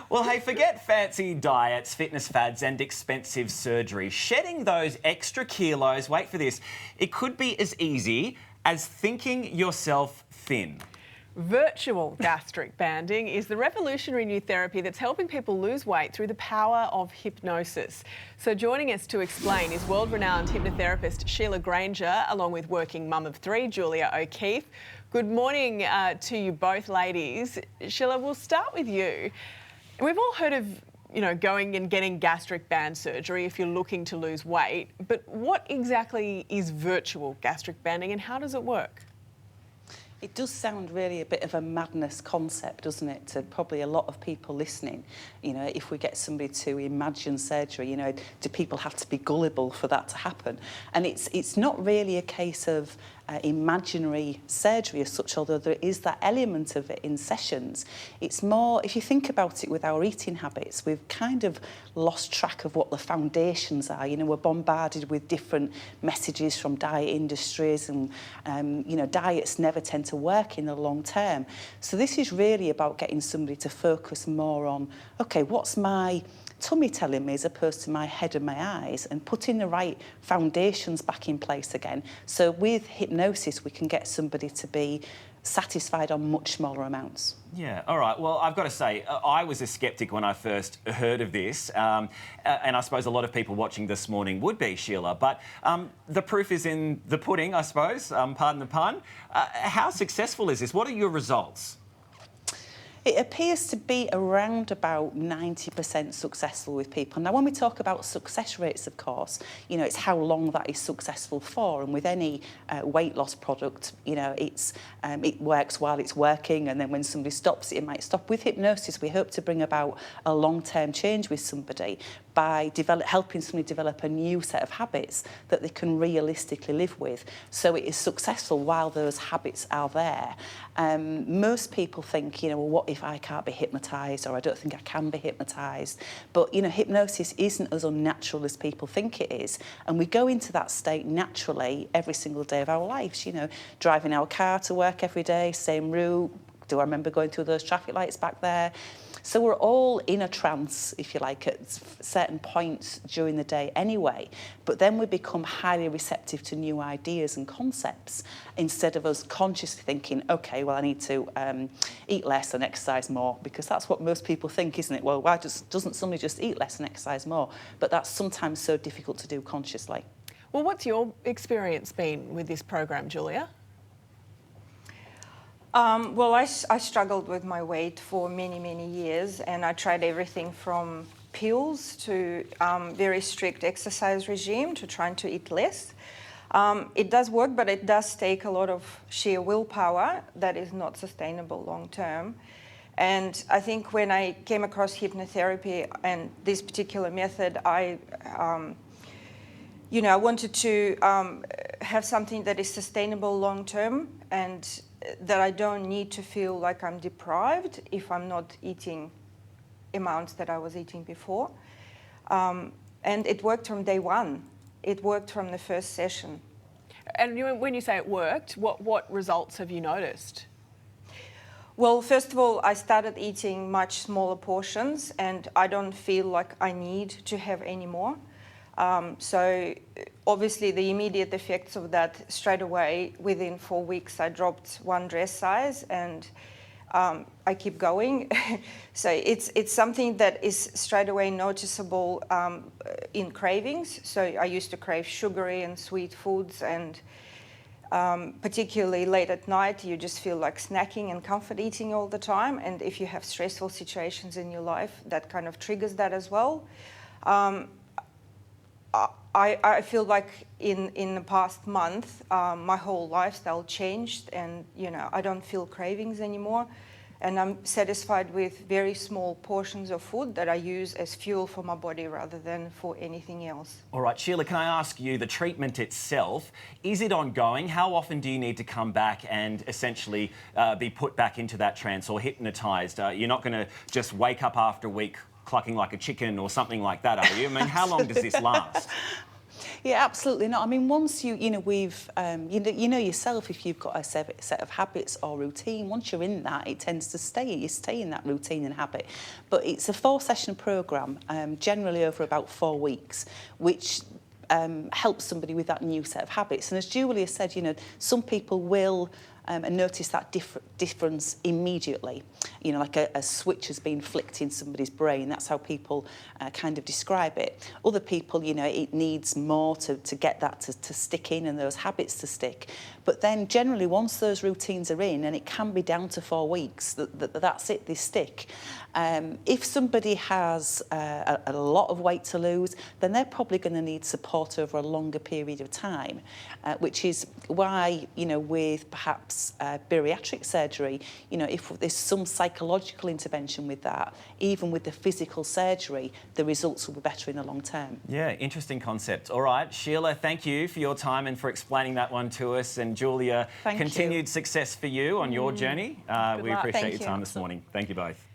Well, hey, forget fancy diets, fitness fads and expensive surgery. Shedding those extra kilos, wait for this, it could be as easy as thinking yourself thin. Virtual gastric banding is the revolutionary new therapy that's helping people lose weight through the power of hypnosis. So joining us to explain is world-renowned hypnotherapist Sheila Granger, along with working mum of three, Julia O'Keefe. Good morning to you both, ladies. Sheila, we'll start with you. We've all heard of, going and getting gastric band surgery if you're looking to lose weight, but what exactly is virtual gastric banding and how does it work? It does sound really a bit of a madness concept, doesn't it, to probably a lot of people listening. If we get somebody to imagine surgery, do people have to be gullible for that to happen? And it's not really a case of imaginary surgery as such, although there is that element of it in sessions. It's more, if you think about it with our eating habits, we've kind of lost track of what the foundations are. We're bombarded with different messages from diet industries and, diets never tend to work in the long term. So this is really about getting somebody to focus more on, okay, what's my tummy telling me as opposed to my head and my eyes, and putting the right foundations back in place again. So with hypnosis, we can get somebody to be satisfied on much smaller amounts. Yeah, all right. Well, I've got to say, I was a sceptic when I first heard of this, and I suppose a lot of people watching this morning would be, Sheila, but the proof is in the pudding, I suppose, pardon the pun. How successful is this? What are your results? It appears to be around about 90% successful with people. Now, when we talk about success rates, of course, it's how long that is successful for. And with any weight loss product, it works while it's working, and then when somebody stops it might stop. With hypnosis, we hope to bring about a long-term change with somebody by helping somebody develop a new set of habits that they can realistically live with. So it is successful while those habits are there. Most people think, well, what if I can't be hypnotised, or I don't think I can be hypnotised? But, hypnosis isn't as unnatural as people think it is. And we go into that state naturally every single day of our lives, driving our car to work every day, same route. Do I remember going through those traffic lights back there? So we're all in a trance, if you like, at certain points during the day anyway. But then we become highly receptive to new ideas and concepts instead of us consciously thinking, OK, well, I need to eat less and exercise more, because that's what most people think, isn't it? Well, why doesn't somebody just eat less and exercise more? But that's sometimes so difficult to do consciously. Well, what's your experience been with this program, Julia? Well, I struggled with my weight for many, many years, and I tried everything from pills to very strict exercise regime to trying to eat less. It does work, but it does take a lot of sheer willpower that is not sustainable long term. And I think when I came across hypnotherapy and this particular method, I wanted to have something that is sustainable long term, and that I don't need to feel like I'm deprived if I'm not eating amounts that I was eating before. And it worked from day one. It worked from the first session. And when you say it worked, what results have you noticed? Well, first of all, I started eating much smaller portions, and I don't feel like I need to have any more. So obviously the immediate effects of that straight away, within 4 weeks, I dropped 1 dress size, and I keep going. So it's something that is straight away noticeable in cravings. So I used to crave sugary and sweet foods, and particularly late at night, you just feel like snacking and comfort eating all the time. And if you have stressful situations in your life, that kind of triggers that as well. I feel like in the past month, my whole lifestyle changed, and I don't feel cravings anymore, and I'm satisfied with very small portions of food that I use as fuel for my body rather than for anything else. All right, Sheila, can I ask you, the treatment itself, is it ongoing? How often do you need to come back and essentially be put back into that trance or hypnotised? You're not going to just wake up after a week clucking like a chicken or something like that, are you? I mean, how long does this last? Yeah, absolutely not. I mean, once you know yourself if you've got a set of habits or routine. Once you're in that, it tends to stay. You stay in that routine and habit. But it's a 4-session programme, generally over about 4 weeks, which helps somebody with that new set of habits. And as Julia said, you know, some people will and notice that difference immediately. You know, like a switch has been flicked in somebody's brain. That's how people kind of describe it. Other people, you know, it needs more to get that to stick in and those habits to stick. But then generally, once those routines are in, and it can be down to 4 weeks, that's it, they stick. If somebody has a lot of weight to lose, then they're probably going to need support over a longer period of time, which is why, you know, with perhaps bariatric surgery, you know, if there's some psychological intervention with that, even with the physical surgery, the results will be better in the long term. Yeah, interesting concept. All right, Sheila, thank you for your time and for explaining that one to us. And Julia, continued success for you on your journey. We appreciate your time this morning. Thank you both.